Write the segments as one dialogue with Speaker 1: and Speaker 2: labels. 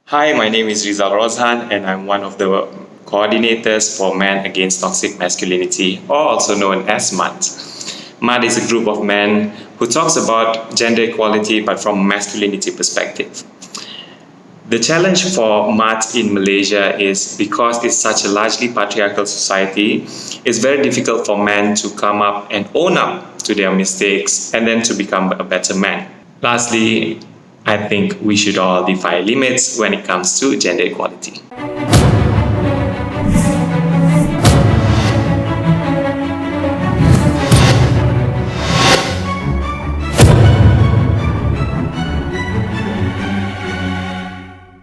Speaker 1: Hi, my name is Rizal ROZHAN, and I'm one of the coordinators for Men Against Toxic Masculinity, or also known as MAT. MAT is a group of men who talks about gender equality but from a masculinity perspective. The challenge for MAT in Malaysia is because it's such a largely patriarchal society, it's very difficult for men to come up and own up to their mistakes and then to become a better man. Lastly, I think we should all defy limits when it comes to gender equality.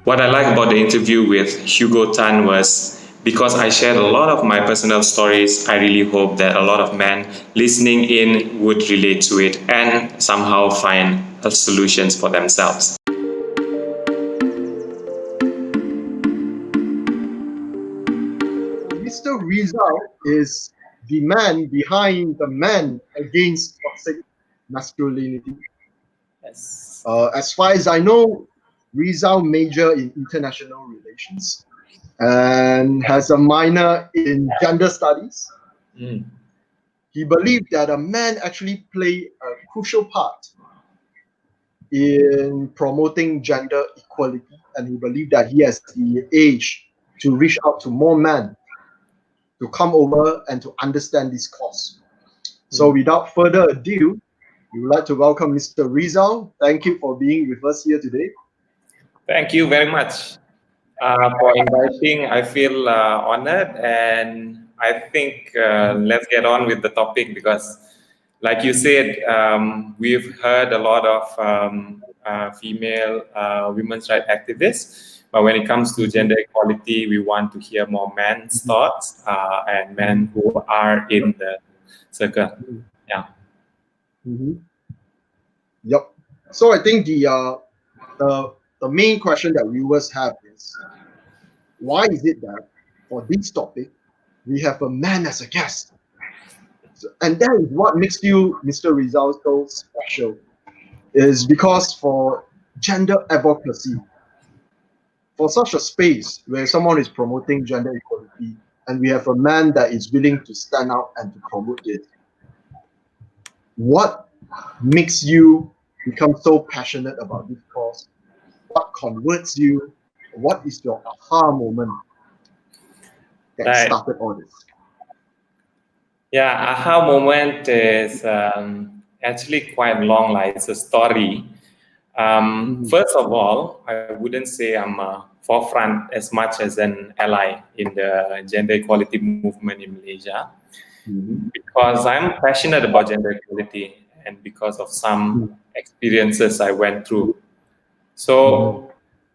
Speaker 1: What I like about the interview with Hugo Tan was because I shared a lot of my personal stories, I really hope that a lot of men listening in would relate to it and somehow find solutions for themselves.
Speaker 2: Mr. Rizal is the man behind the Man Against Toxic Masculinity.
Speaker 1: Yes.
Speaker 2: As far as I know, Rizal majored in international relations and has a minor in gender studies. He believed that a man actually play a crucial part in promoting gender equality, and he believed that he has the age to reach out to more men to come over and to understand this cause. So without further ado, we would like to welcome Mr. Rizal. Thank you for being with us here today.
Speaker 1: Thank you very much for inviting. I feel honored, and I think let's get on with the topic because, like you said, we've heard a lot of female women's rights activists, but when it comes to gender equality, we want to hear more men's thoughts and men who are in the circle. Yeah.
Speaker 2: Yep. So I think the main question that viewers have is, why is it that for this topic we have a man as a guest? And that is what makes you, Mr. Rizal, so special. Is because for gender advocacy, for such a space where someone is promoting gender equality, and we have a man that is willing to stand out and to promote it, what makes you become so passionate about this cause? What converts you? What is your aha moment that started all this?
Speaker 1: Yeah, aha moment is actually quite long. Like it's a story. First of all, I wouldn't say I'm a forefront as much as an ally in the gender equality movement in Malaysia, because I'm passionate about gender equality and because of some experiences I went through. So,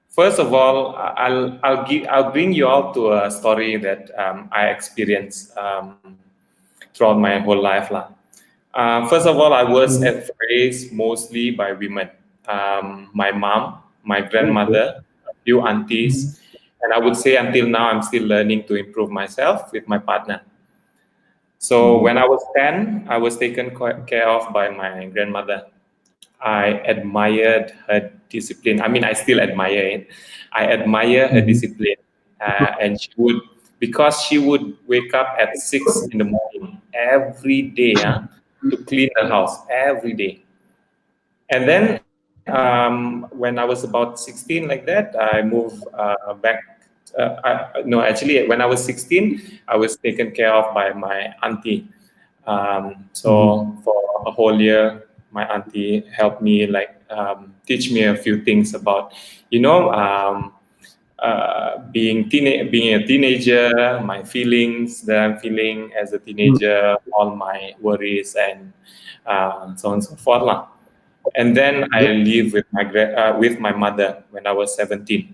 Speaker 1: first of all, I'll bring you all to a story that I experienced throughout my whole life. First of all, I was raised mostly by women. My mom, my grandmother, a few aunties, and I would say until now I'm still learning to improve myself with my partner. So when I was 10, I was taken care of by my grandmother. I admired her discipline. I mean, I still admire it. I admire her discipline, and because she would wake up at 6 in the morning every day to clean the house every day. And then when I was about 16, like that, I moved back. No, actually, when I was 16, I was taken care of by my auntie. So for a whole year, my auntie helped me, teach me a few things about, being a teenager, my feelings that I'm feeling as a teenager, all my worries, and so on and so forth. And then I lived with my mother when I was 17.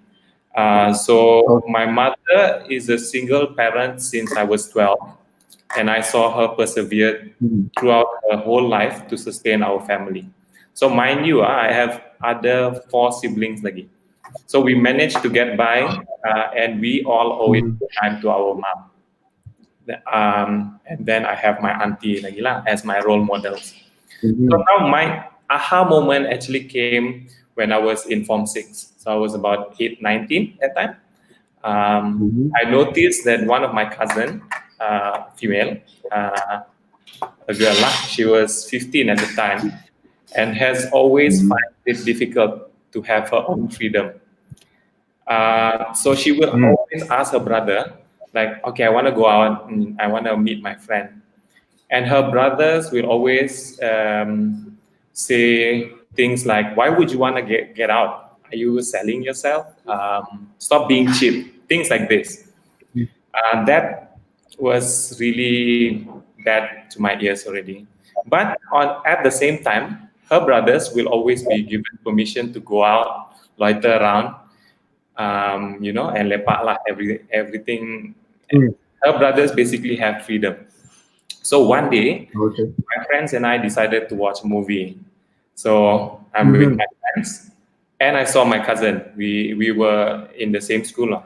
Speaker 1: So my mother is a single parent since I was 12, and I saw her persevere throughout her whole life to sustain our family. So mind you, I have other 4 siblings lagi. So we managed to get by, and we all owe it time to our mom. And then I have my auntie lagi lah as my role models. So now my aha moment actually came when I was in Form 6. So I was about 8, 19 at that time. I noticed that one of my cousin, female, a girl, she was 15 at the time, and has always find it difficult to have her own freedom. So she will always ask her brother, like, okay, I want to go out and I want to meet my friend. And her brothers will always say things like, why would you want to get out? Are you selling yourself? Stop being cheap. Things like this. That was really bad to my ears already. But at the same time, her brothers will always be given permission to go out, loiter around, and lepak lah, everything. Her brothers basically have freedom. So one day, my friends and I decided to watch a movie. So I'm with my friends, and I saw my cousin. We were in the same school,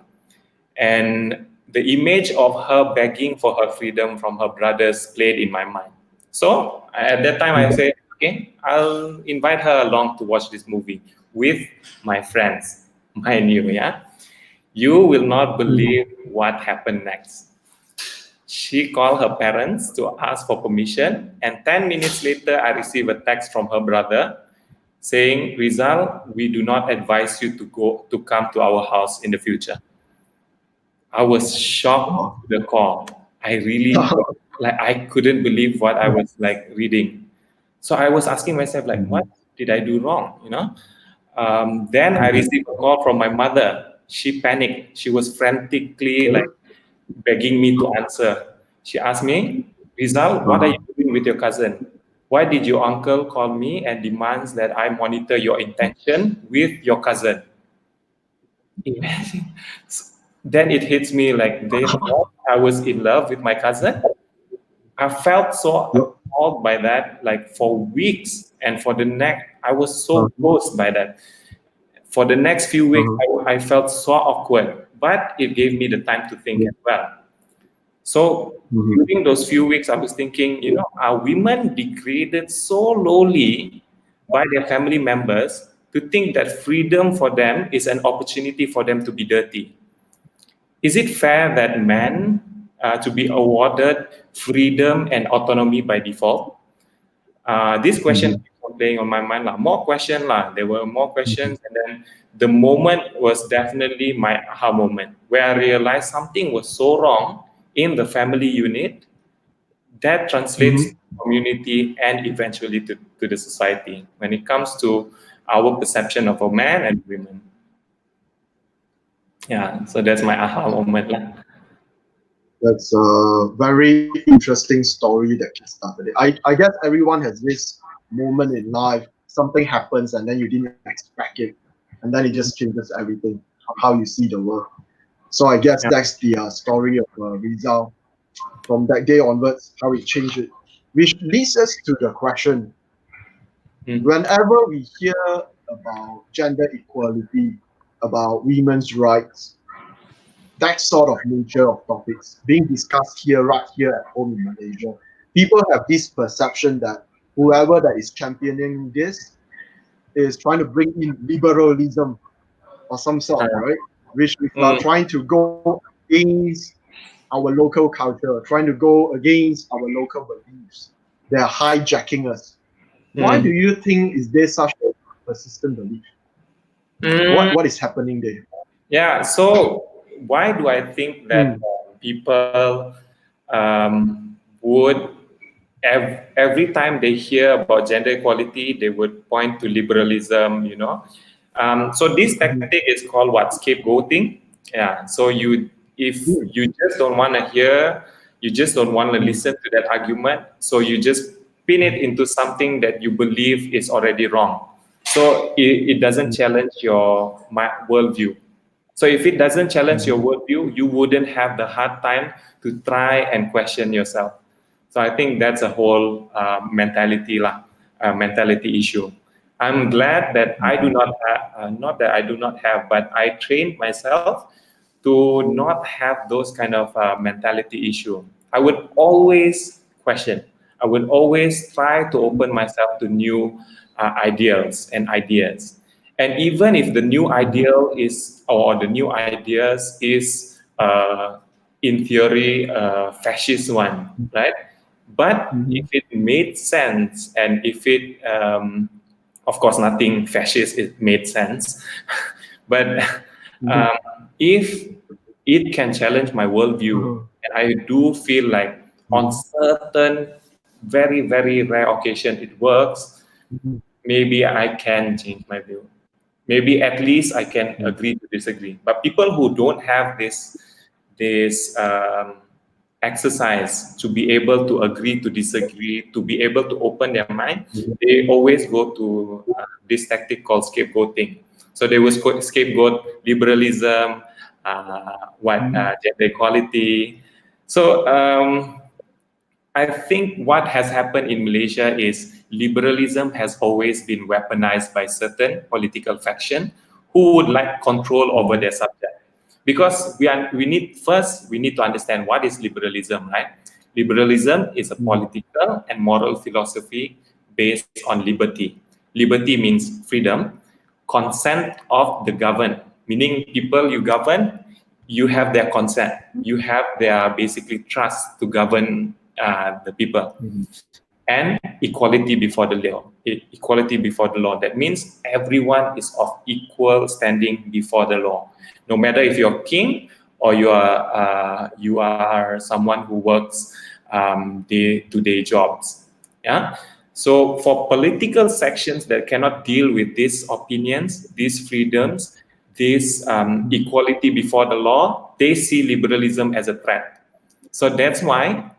Speaker 1: and the image of her begging for her freedom from her brothers played in my mind. So at that time, I said, okay, I'll invite her along to watch this movie with my friends. Mind you, yeah, you will not believe what happened next. She called her parents to ask for permission, and 10 minutes later, I received a text from her brother saying, Rizal, we do not advise you to come to our house in the future. I was shocked to the core. I really, I couldn't believe what I was reading. So I was asking myself, what did I do wrong? Then I received a call from my mother. She panicked. She was frantically begging me to answer. She asked me, Rizal, what are you doing with your cousin? Why did your uncle call me and demands that I monitor your intention with your cousin? Imagine. Then it hits me they thought I was in love with my cousin. I felt so appalled by that, for weeks, and for the next, I was so close by that. For the next few weeks, I felt so awkward, but it gave me the time to think as well. So during those few weeks, I was thinking, are women degraded so lowly by their family members to think that freedom for them is an opportunity for them to be dirty? Is it fair that men to be awarded freedom and autonomy by default? This question keeps on playing on my mind. More questions. There were more questions. And then the moment was definitely my aha moment, where I realized something was so wrong in the family unit that translates to the community and eventually to the society when it comes to our perception of a man and women. Yeah, so that's my aha moment.
Speaker 2: That's a very interesting story that you started it. I guess everyone has this moment in life, something happens and then you didn't expect it, and then it just changes everything, how you see the world. So I guess that's the story of Rizal. From that day onwards, how it changed it. Which leads us to the question. Whenever we hear about gender equality, about women's rights, that sort of nature of topics being discussed right here at home in Malaysia, people have this perception that whoever that is championing this is trying to bring in liberalism or some sort, right? Which is trying to go against our local culture, trying to go against our local beliefs. They are hijacking us. Why do you think is there such a persistent belief? What is happening there?
Speaker 1: Yeah, so why do I think that people would, every time they hear about gender equality, they would point to liberalism, So this tactic is called scapegoating. Yeah, so if you just don't want to hear, you just don't want to listen to that argument, so you just pin it into something that you believe is already wrong. So it doesn't challenge your worldview. So if it doesn't challenge your worldview, you wouldn't have the hard time to try and question yourself. So I think that's a whole mentality issue. I'm glad that I do not have, not that I do not have, but I trained myself to not have those kind of mentality issue. I would always question. I would always try to open myself to new ideals and ideas. And even if the new ideal is, or the new ideas is, in theory, a fascist one, right? But if it made sense, and if it, of course, nothing fascist, it made sense. But um, if it can challenge my worldview, and I do feel like on certain very, very rare occasion it works, maybe I can change my view. Maybe at least I can agree to disagree. But people who don't have this exercise to be able to agree to disagree, to be able to open their mind, they always go to this tactic called scapegoating. So they will scapegoat liberalism, gender equality. So I think what has happened in Malaysia is liberalism has always been weaponized by certain political faction who would like control over their subject. Because we need to understand what is liberalism, right? Liberalism is a political and moral philosophy based on liberty. Liberty means freedom, consent of the governed, meaning people you govern, you have their consent, you have their basically trust to govern the people, and equality before the law. Equality before the law. That means everyone is of equal standing before the law, no matter if you're king or you are someone who works day-to-day jobs. Yeah. So for political sections that cannot deal with these opinions, these freedoms, this equality before the law, they see liberalism as a threat. So that's why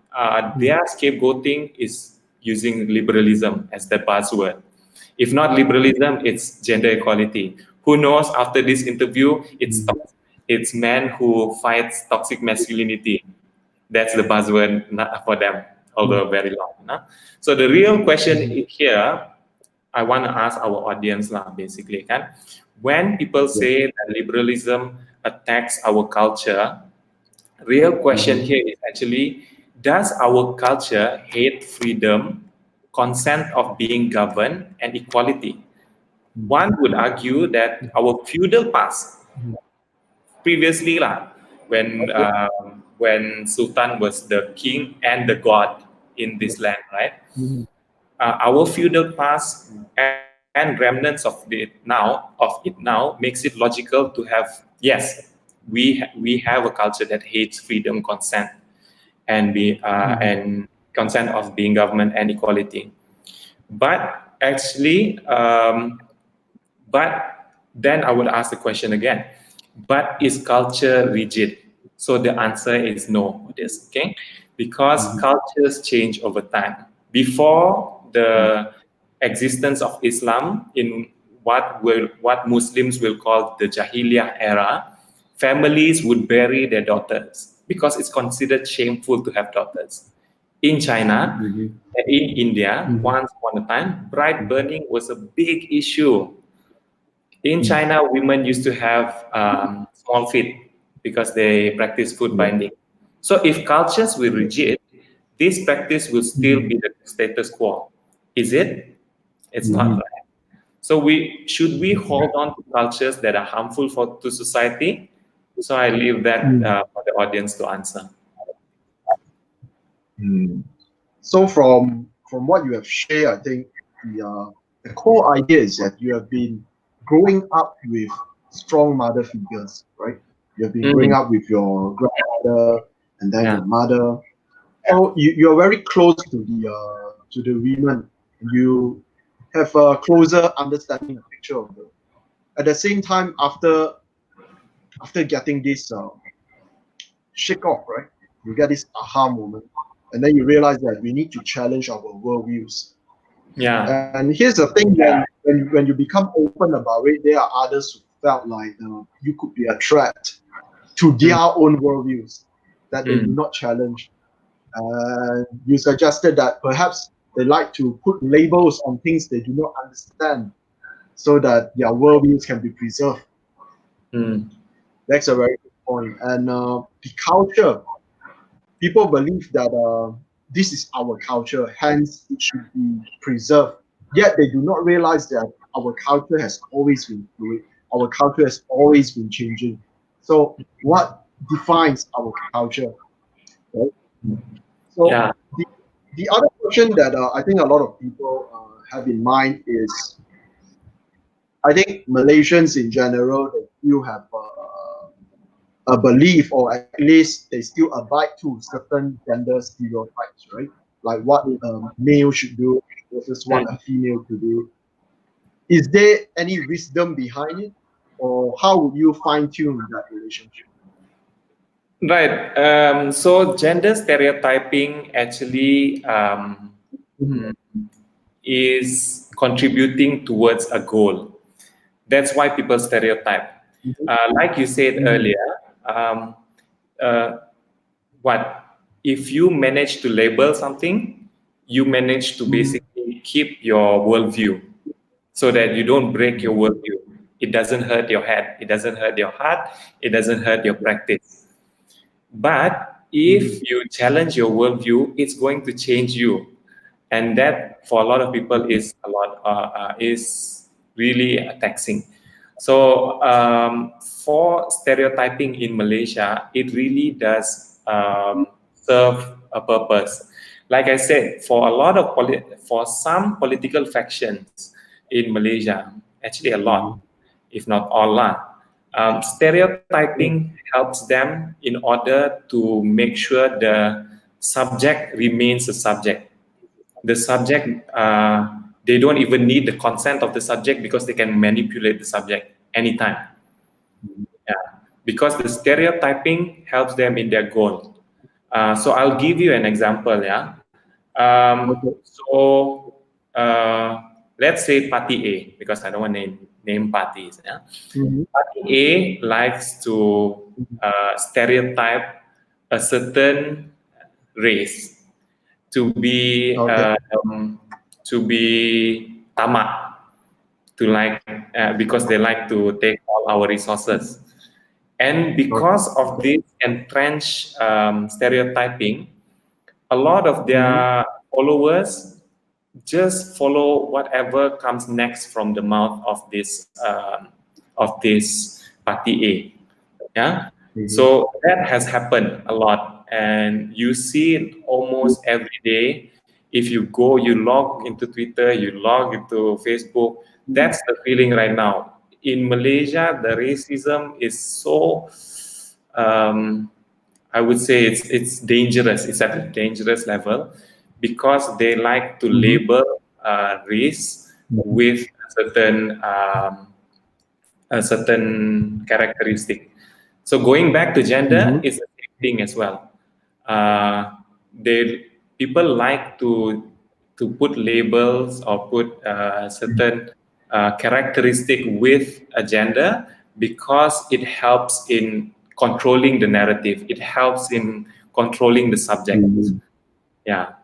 Speaker 1: their scapegoating is using liberalism as the buzzword. If not liberalism, it's gender equality. Who knows? After this interview, it's men who fights toxic masculinity. That's the buzzword for them, although very long. No? So the real question here, I want to ask our audience now, basically, kan? When people say that liberalism attacks our culture, real question here is actually, does our culture hate freedom, consent of being governed, and equality? One would argue that our feudal past, previously lah, when Sultan was the king and the god in this land, right? Our feudal past and remnants of it now makes it logical to have, yes, we have a culture that hates freedom, consent, and consent of being government and equality. But actually, but then I would ask the question again, but is culture rigid? So the answer is no, this, okay? Because cultures change over time. Before the existence of Islam, in what Muslims will call the Jahiliyah era, families would bury their daughters because it's considered shameful to have daughters. In China and in India, once upon a time, bride burning was a big issue. In China, women used to have small feet because they practice foot binding. So if cultures were rigid, this practice will still be the status quo. Is it? It's not right. So should we hold on to cultures that are harmful to society? So I leave that for the audience to answer.
Speaker 2: So from what you have shared, I think the core idea is that you have been growing up with strong mother figures, right? You have been growing up with your grandmother and then your mother. So you are very close to the women. You have a closer understanding of picture of them. At the same time, after getting this shake off, right? You get this aha moment, and then you realize that we need to challenge our worldviews.
Speaker 1: Yeah.
Speaker 2: And here's the thing: when you become open about it, there are others who felt like you could be a threat to their own worldviews that they do not challenge. You suggested that perhaps they like to put labels on things they do not understand, so that their worldviews can be preserved. That's a very good point. And the culture, people believe that this is our culture, hence it should be preserved. Yet they do not realize that our culture has always been fluid. Our culture has always been changing. So what defines our culture, right? So
Speaker 1: Yeah.
Speaker 2: the other question that I think a lot of people have in mind is, I think Malaysians in general, they still have a belief, or at least they still abide to certain gender stereotypes, right? Like what a male should do versus what a female could do. Is there any wisdom behind it, or how would you fine tune that relationship?
Speaker 1: Right. So gender stereotyping actually
Speaker 2: Mhm.
Speaker 1: mm, is contributing towards a goal. That's why people stereotype.
Speaker 2: Mhm.
Speaker 1: Like you said
Speaker 2: Mhm.
Speaker 1: earlier, um, uh, what if you manage to label something, you manage to
Speaker 2: Mhm.
Speaker 1: basically keep your worldview so that you don't break your
Speaker 2: Mhm.
Speaker 1: worldview. It doesn't hurt your head, it doesn't hurt your heart, it doesn't hurt your practice. But
Speaker 2: Mhm.
Speaker 1: if you challenge your worldview, it's going to change you, and that for a lot of people is really taxing. So for stereotyping in Malaysia, it really does serve a purpose. Like I said, for a lot of for some political factions in Malaysia, actually a lot, if not all lot.
Speaker 2: Mhm.
Speaker 1: Stereotyping helps them in order to make sure the subject remains a subject. The subject, they don't even need the consent of the subject because they can manipulate the subject anytime. Yeah, because the stereotyping helps them in their goal. So I'll give you an example. Yeah.
Speaker 2: Okay.
Speaker 1: So let's say party A, because I don't want to name parties. Yeah.
Speaker 2: Mhm.
Speaker 1: Party A likes to stereotype a certain race to be
Speaker 2: Okay.
Speaker 1: tamak, to like because they like to take all our resources. And because of
Speaker 2: Okay.
Speaker 1: this entrenched stereotyping, a lot of
Speaker 2: Mhm.
Speaker 1: their followers just follow whatever comes next from the mouth of this party A. Yeah,
Speaker 2: Mhm.
Speaker 1: so that has happened a lot, and you see it almost every day. If you go, you log into Twitter, you log into Facebook. That's the feeling right now in Malaysia. The racism is so I would say it's dangerous. It's at a dangerous level because they like to
Speaker 2: Mhm.
Speaker 1: label race
Speaker 2: Mhm.
Speaker 1: with a certain characteristic. So going back to gender
Speaker 2: Mhm.
Speaker 1: is the same thing as well. Uh, they people like to put labels or put certain characteristic with a gender because it helps in controlling the narrative. It helps in controlling the subject.
Speaker 2: Mhm.
Speaker 1: Yeah.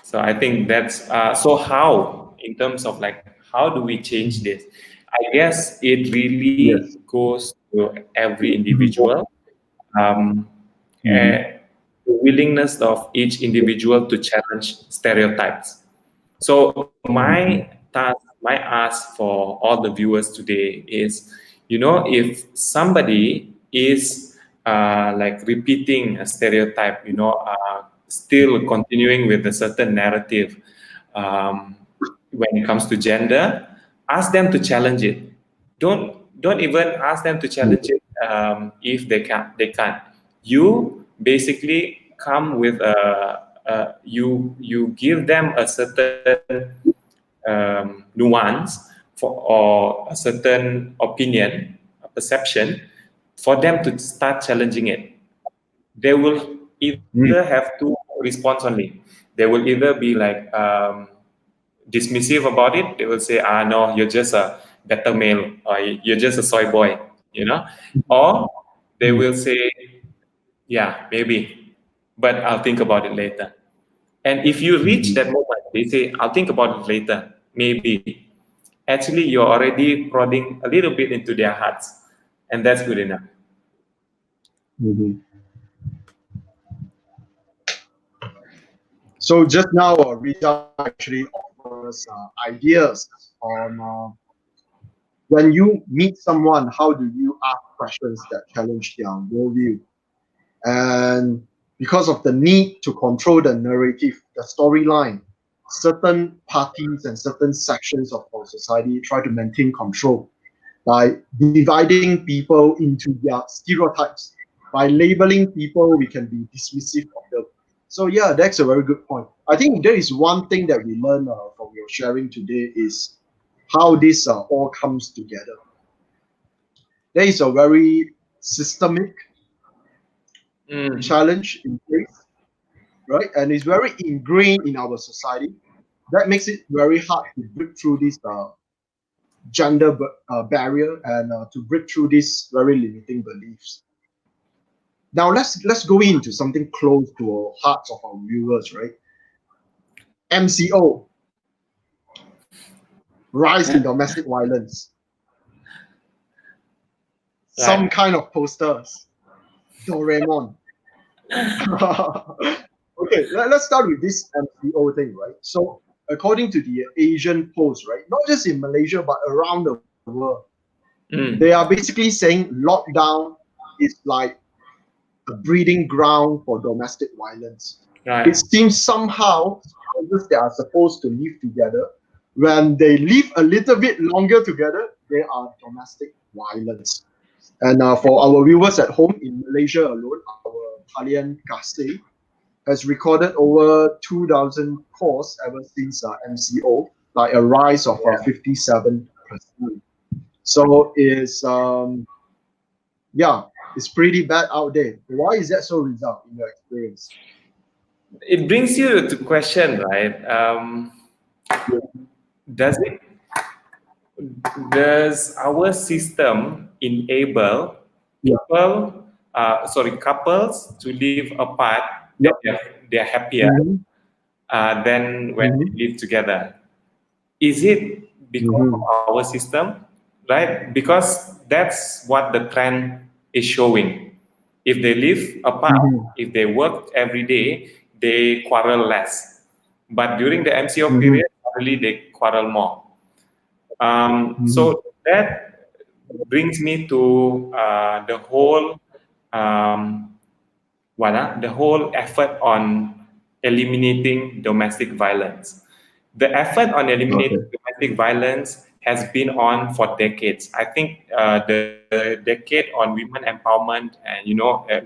Speaker 1: So I think that's so how in terms of like how do we change
Speaker 2: Mhm.
Speaker 1: this? I guess it really
Speaker 2: Yes.
Speaker 1: goes to every
Speaker 2: Mhm.
Speaker 1: individual. Um,
Speaker 2: Mhm.
Speaker 1: the willingness of each individual to challenge stereotypes. So my
Speaker 2: Mhm.
Speaker 1: task, my ask for all the viewers today is, if somebody is like repeating a stereotype, still continuing with a certain narrative um, when it comes to gender, ask them to challenge it. Don't even ask them to challenge it if they can't. You basically come with you give them a certain nuance or a certain opinion, a perception, for them to start challenging it. They will either
Speaker 2: Mhm.
Speaker 1: have two response only. They will either be like dismissive about it. They will say, no, you're just a better male, or you're just a soy boy, or they
Speaker 2: Mhm.
Speaker 1: will say, yeah, maybe, but I'll think about it later. And if you reach
Speaker 2: Mhm.
Speaker 1: that moment, they say, I'll think about it later, maybe. Actually, you're already prodding a little bit into their hearts, and that's good enough.
Speaker 2: Mhm. So just now, Rizal actually offers ideas on when you meet someone, how do you ask questions that challenge their worldview? And because of the need to control the narrative, the storyline, certain parties and certain sections of our society try to maintain control by dividing people into their stereotypes. By labeling people, we can be dismissive of them. So yeah, that's a very good point. I think there is one thing that we learn from your sharing today is how this all comes together. There is a very systemic challenge in place, right? And it's very ingrained in our society. That makes it very hard to break through this gender barrier and to break through these very limiting beliefs. Now let's go into something close to our hearts of our viewers, right? MCO, rise in domestic violence. Some kind of posters, Doraemon. Okay, let's start with this MCO thing, right? So according to the Asian Post, right, not just in Malaysia but around the world, they are basically saying lockdown is like a breeding ground for domestic violence.
Speaker 1: Right.
Speaker 2: It seems somehow spouses that are supposed to live together, when they live a little bit longer together, they are domestic violence. And for our viewers at home in Malaysia alone, our Talian Kasih has recorded over 2,000 calls ever since MCO, like a rise of 57%. So it's it's pretty bad out there. Why is that so, Rizal, in your experience?
Speaker 1: It brings you to question, right? Does our system enable couples to live apart? They're happier than when they live together. Is it because of our system, right? Because that's what the trend is showing. If they live apart, if they work every day, they quarrel less. But during the MCO period, suddenly they quarrel more. So that brings me to the whole effort on eliminating domestic violence. The effort on eliminating domestic violence has been on for decades. I think the decade on women empowerment, and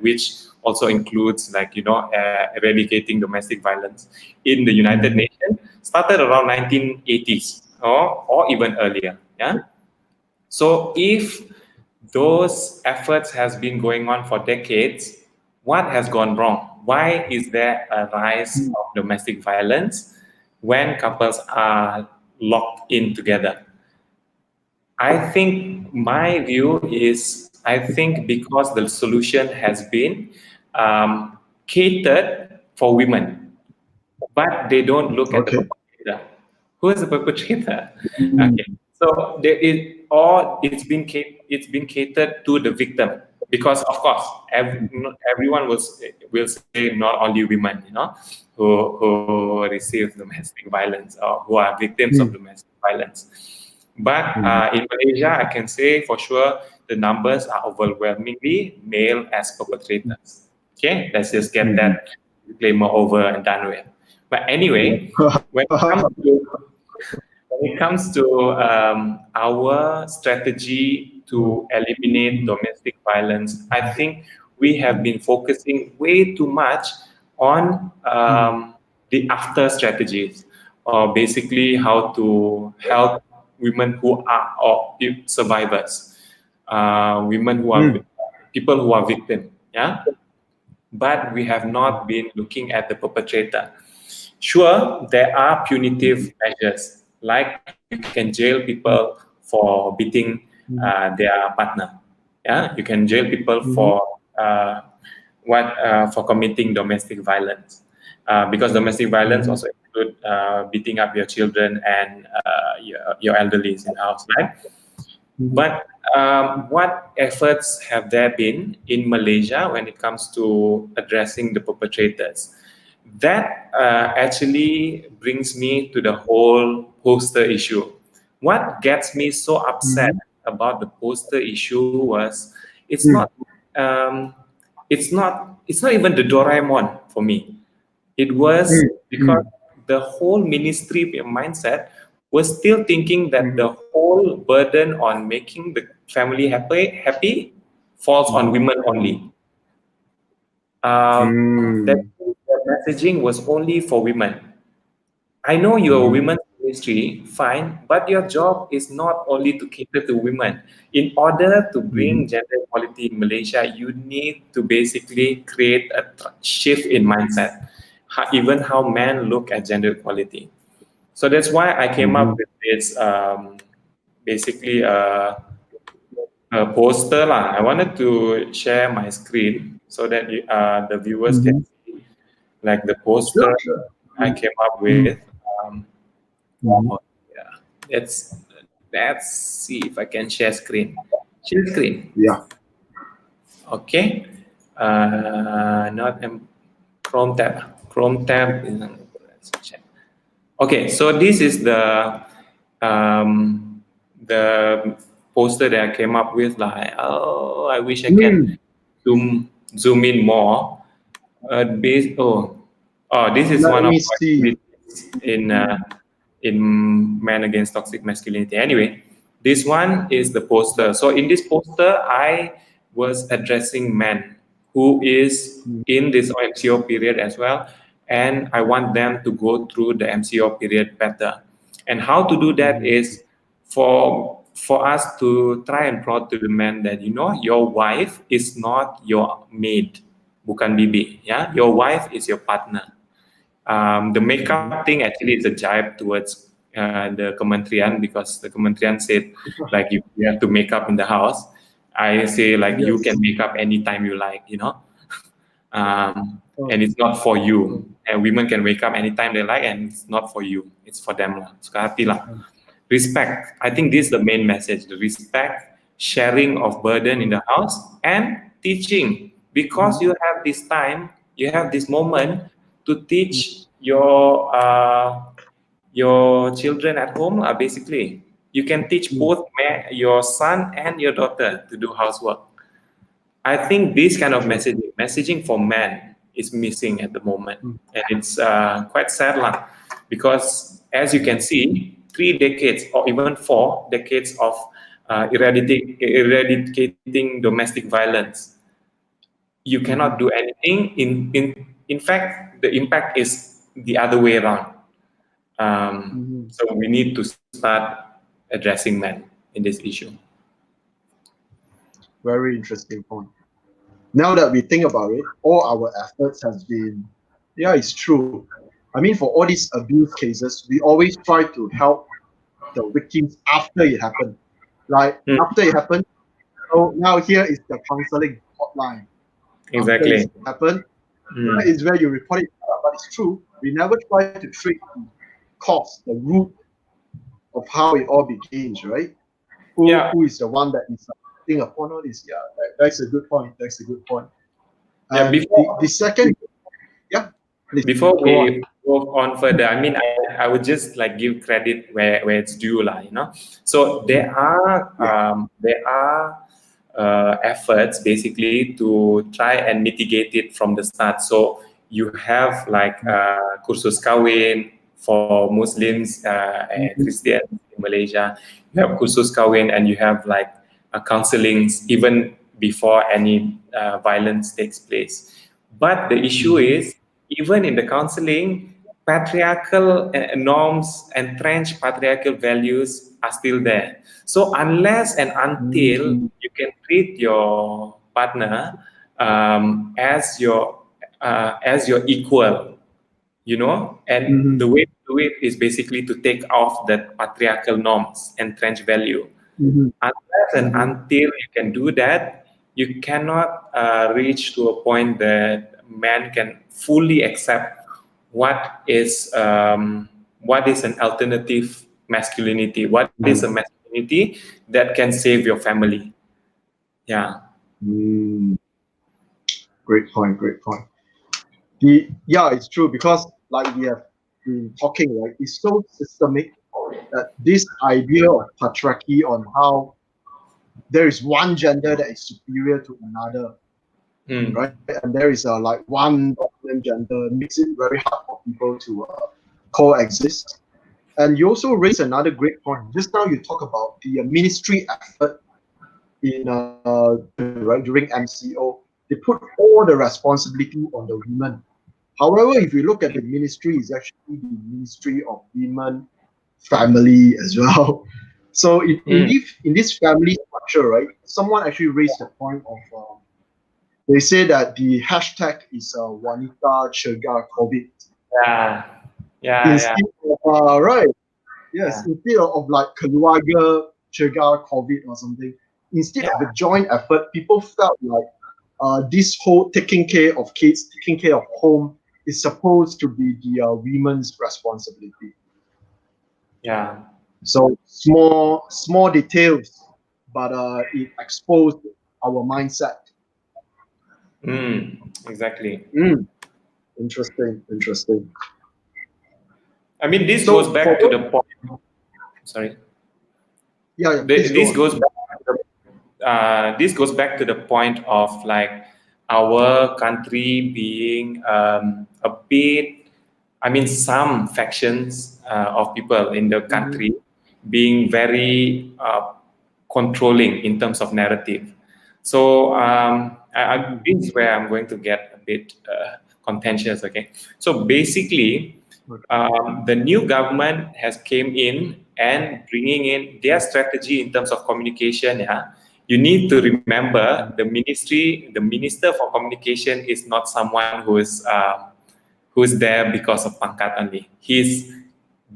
Speaker 1: which also includes eradicating domestic violence in the United Nations, started around 1980s or even earlier. Yeah. So if those efforts has been going on for decades, what has gone wrong? Why is there a rise of domestic violence when couples are locked in together? I think my view is, I think because the solution has been catered for women, but they don't look at the perpetrator. Who is the perpetrator? Okay, so there is, or it's been catered to the victim, because of course everyone will say not only women, who receive domestic violence or who are victims of domestic violence. But in Malaysia, I can say for sure the numbers are overwhelmingly male as perpetrators. Okay, let's just get that disclaimer over and done with. But anyway, when it comes to our strategy to eliminate domestic violence, I think we have been focusing way too much on the after strategies, or basically how to help women who are survivors, women who are people who are victims. Yeah, but we have not been looking at the perpetrator. Sure, there are punitive measures, like you can jail people for beating their partner. Yeah, you can jail people for committing domestic violence, because domestic violence also include beating up your children and your elderly in the house, right? But what efforts have there been in Malaysia when it comes to addressing the perpetrators? That actually brings me to the whole poster issue. what gets me so upset about the poster issue was it's not um, it's not even the Doraemon for me. It was because the whole ministry mindset was still thinking that the whole burden on making the family happy falls on women only. That the messaging was only for women. I know you're a women's ministry, fine, but your job is not only to cater to women. In order to bring gender equality in Malaysia, you need to basically create a shift in mindset, even how men look at gender equality. So that's why I came up with this basically a poster lah. I wanted to share my screen so that the viewers can see like the poster
Speaker 2: Sure.
Speaker 1: I came up with. Oh, yeah. Let's see if I can share screen. Share screen.
Speaker 2: Yeah.
Speaker 1: Okay. Not Chrome tab. Chrome tab is let's check. Okay, so this is the poster that I came up with. Like, oh, I wish I can zoom in more. This is
Speaker 2: Let
Speaker 1: one of
Speaker 2: me
Speaker 1: my
Speaker 2: see.
Speaker 1: activities in Men Against Toxic Masculinity. Anyway, this one is the poster. So in this poster, I was addressing men who is in this MCO period as well, and I want them to go through the MCO period better. And how to do that is for us to try and prove to the men that your wife is not your maid, bukan bibi, yeah. Your wife is your partner. The makeup thing actually is a jibe towards the kementerian, because the kementerian said like you have to make up in the house. I say like you can make up anytime you like, and it's not for you. And women can wake up anytime they like, and it's not for you. It's for them lah. Suka hati lah. Respect. I think this is the main message: the respect, sharing of burden in the house, and teaching. Because you have this time, you have this moment to teach your children at home. Basically, you can teach both your son and your daughter to do housework. I think this kind of messaging for men is missing at the moment, and it's quite sad lah, because as you can see, 3 decades or even 4 decades of eradicating domestic violence, you cannot do anything. In fact, the impact is the other way around. So we need to start addressing men in this issue.
Speaker 2: Very interesting point. Now that we think about it, all our efforts has been, it's true. I mean, for all these abuse cases, we always try to help the victims after it happened. Like after it happened, so now here is the counseling hotline.
Speaker 1: Exactly.
Speaker 2: After it happened, is where you report it. But it's true, we never try to treat the cause, the root of how it all begins, right? Who is the one that is think upon all this? Yeah, that's a good point. That's a good point. And the second, please,
Speaker 1: before we go on further, I mean, I would just like give credit where it's due, So there are efforts basically to try and mitigate it from the start. So you have like kursus kawin for Muslims and Christians in Malaysia. You have kursus kawin, and you have like counselings even before any violence takes place. But the issue is, even in the counseling, patriarchal norms, entrenched patriarchal values are still there. So unless and until you can treat your partner as your equal, and the way to do it is basically to take off that patriarchal norms, entrenched value. Unless and until you can do that, you cannot reach to a point that man can fully accept what is an alternative masculinity, what is a masculinity that can save your family. Yeah.
Speaker 2: Great point. It's true, because like we have been talking, right? It's so systemic that this idea of patriarchy on how there is one gender that is superior to another, right? And there is like one dominant gender makes it very hard for people to coexist. And you also raise another great point. Just now you talk about the ministry effort in right during MCO. They put all the responsibility on the women. However, if you look at the ministry, it's actually the Ministry of Women, Family as well. So in this family structure, right, someone actually raised the point of they say that the hashtag is Wanita Cegah COVID. Instead of right, yes, instead of like keluarga Cegah COVID or something, instead of a joint effort, people felt like this whole taking care of kids, taking care of home is supposed to be the women's responsibility.
Speaker 1: Yeah.
Speaker 2: So small details, but it exposed our mindset.
Speaker 1: Exactly.
Speaker 2: Interesting.
Speaker 1: I mean, this
Speaker 2: So
Speaker 1: goes back to the point. Sorry.
Speaker 2: Yeah.
Speaker 1: This goes back. This goes back to the point of like our country being a bit. I mean, some factions of people in the country being very controlling in terms of narrative. So this is where I'm going to get a bit contentious. Okay, so basically, the new government has came in and bringing in their strategy in terms of communication. Yeah, you need to remember the minister for communication is not someone who's there because of pangkat only.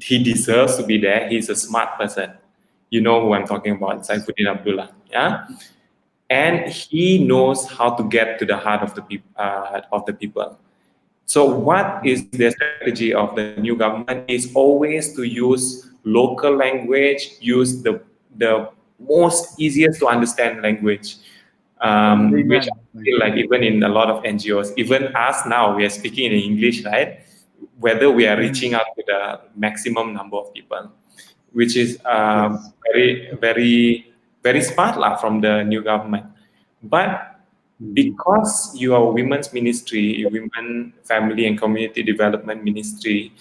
Speaker 1: He deserves to be there. He's a smart person. You know who I'm talking about, Saifuddin Abdullah. Yeah, and he knows how to get to the heart of the people. So what is the strategy of the new government is always to use local language, use the most easiest to understand language, which I feel like even in a lot of NGOs, even us now, we are speaking in English, right? Whether we are reaching out to the maximum number of people, which is very smart lah from the new government. But because you are women's ministry, women, family and community development ministry,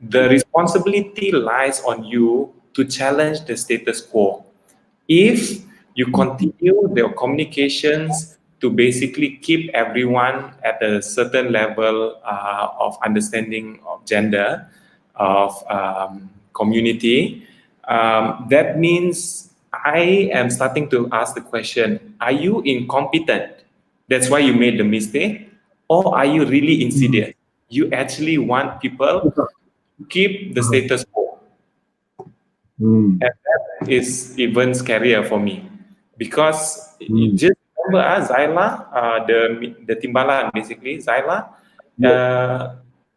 Speaker 1: the responsibility lies on you to challenge the status quo. If you continue the communications to basically keep everyone at a certain level of understanding of gender, of community, that means I am starting to ask the question, are you incompetent? That's why you made the mistake? Or are you really insidious? You actually want people to keep the status quo. And that is even scarier for me. Because just remember Zaila, the Timbalan basically, Zaila,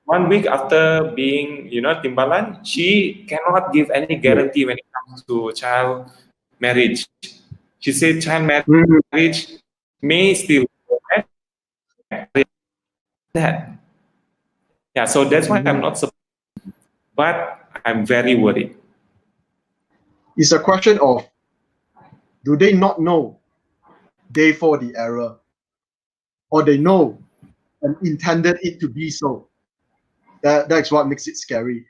Speaker 1: 1 week after being, Timbalan, she cannot give any guarantee when it comes to child marriage. She said child marriage may still that. Yeah, so that's why I'm not surprised, but I'm very worried.
Speaker 2: It's a question of, do they not know they for the error, or they know and intended it to be so? That's what makes it scary.